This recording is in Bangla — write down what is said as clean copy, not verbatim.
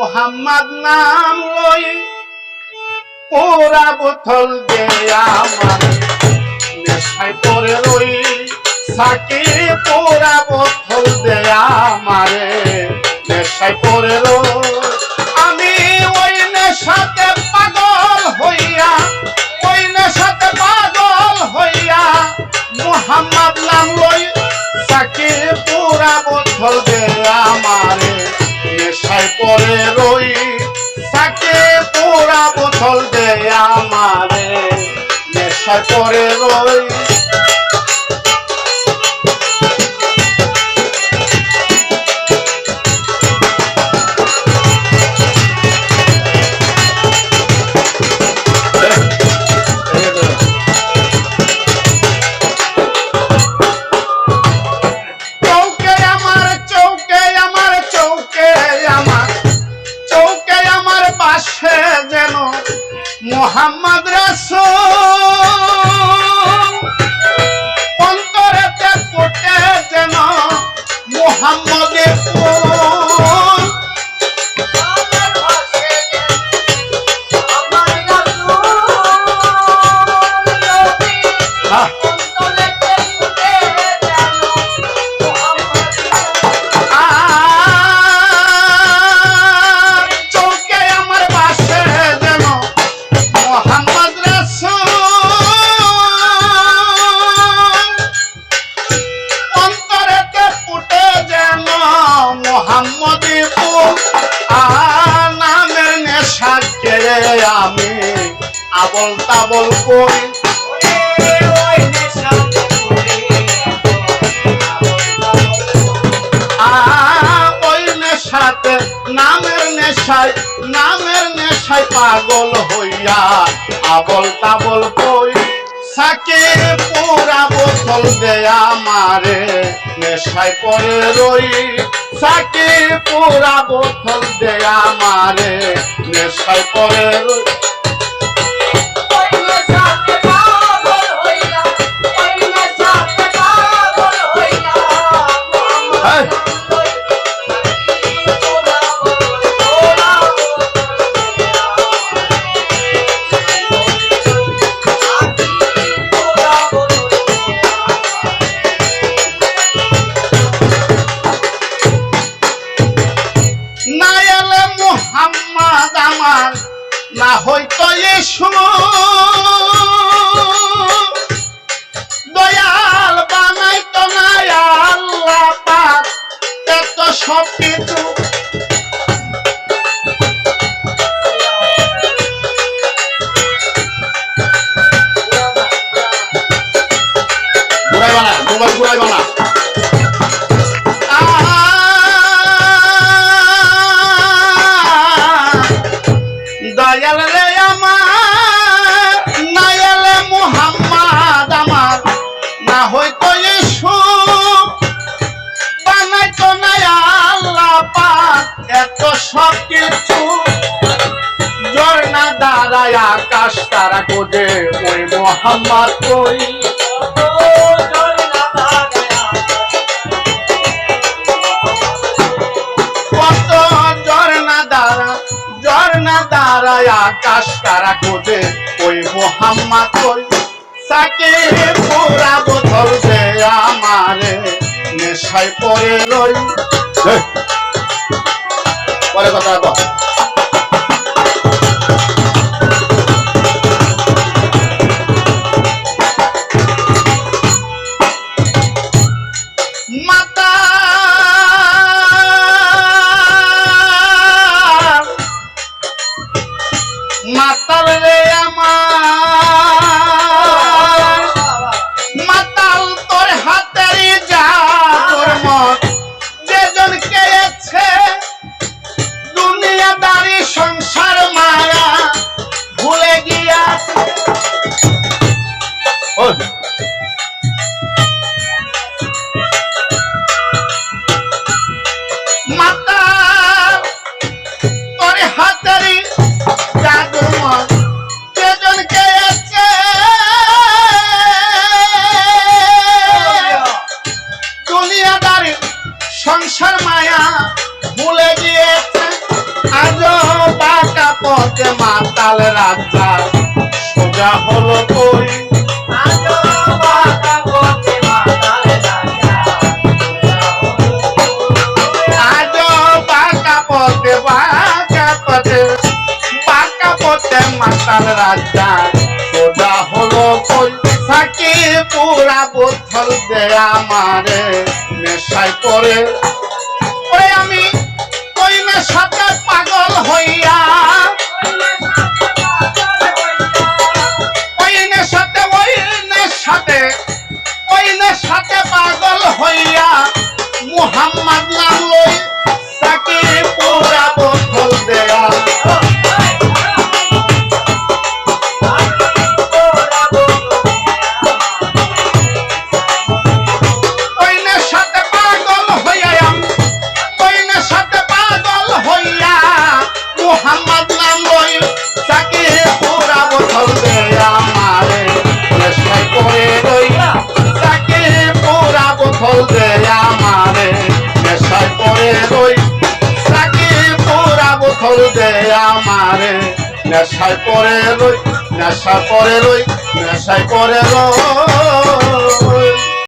মোহাম্মদ নাম লই পুরা বোতল দে আমার নেশায় পড়ে রই সাকি পুরা বোতল দে আমারে নেশায় পড়ে রই আমি ওই নেশাতে পাগল হইয়া ওই নেশাতে পাগল হইয়া মোহাম্মদ নাম লই সাকি পুরা বোতল দে আমারে নেশায় পড়ে রই সাকি পুরা বোতল দে আমারে নেশায় পড়ে রই মোহাম্মদ রাসূল অন্তরেতে ফুটে যেন মোহাম্মদের ফুল আমি আবল তাবল করি ওই নেশাতে নামের নেশায় পাগল হইয়া আবল তাবল করি সাকি পুরা বোতল দে আমারে নেশায় পড়ে রই সাকি পুরা বোতল দে আমারে নেশায় পড়ে রই মোহাম্মদ আমার না হইতো ইসু দয়াল বানাইতো না আল্লাহ পাক এত সব কিছু ঘুরাই বানা মোবাইল ঘুরাই বানা দয়াল রে আমার নায়ালে মোহাম্মদ আমার না হইতো ইসু বানাইতো না আল্লাহ পাক এত সব কিছু ঝর্ণা দ্বারায় আকাশ তারা খোঁজে ওই মোহাম্মদ কই কত ঝর্ণা দ্বারায় আকাশ তারা খোঁজে ওই মোহাম্মদ কই সাকি পুরা বোতল দে আমারে নেশায় পড়ে রই পরে কথা বল মাতাল রে আমার মাতাল তোর হাতেরই জাদুর মত যেজন কেছে দুনিয়াদারি সংসার মায়া ভুলে গিয়া মাতাল তোর হাতেরই জাদুর মত যেজন কেছে দুনিয়াদারি সংসার মায়া ভুলে গিয়েছে আজ বাঁকা পথে মাতাল রাজা সোজা হলো কই আজ বাঁকা পথে মাতাল রাজা আজ বাঁকা পথে মাতাল রাজা সোজা হলো কই সাকি পুরা বোতল দেয়া মারে নেশায় পড়ে ওরে আমি ওই নেশাতে পাগল হইয়া ওই নেশাতে পাগল হইয়া মুহাম্মদ নাম লই সাকি পুরা বোতল দেয়া মোহাম্মদ নাম লই তাকে পুরা বোতল দেয়া মারে নেশায় পড়ে রই তাকে পুরা বোতল দেয়া মারে নেশায় পড়ে রই তাকে পুরা বোতল দেয়া মারে নেশায় পড়ে রই নেশায় পড়ে রই নেশায় পড়ে রই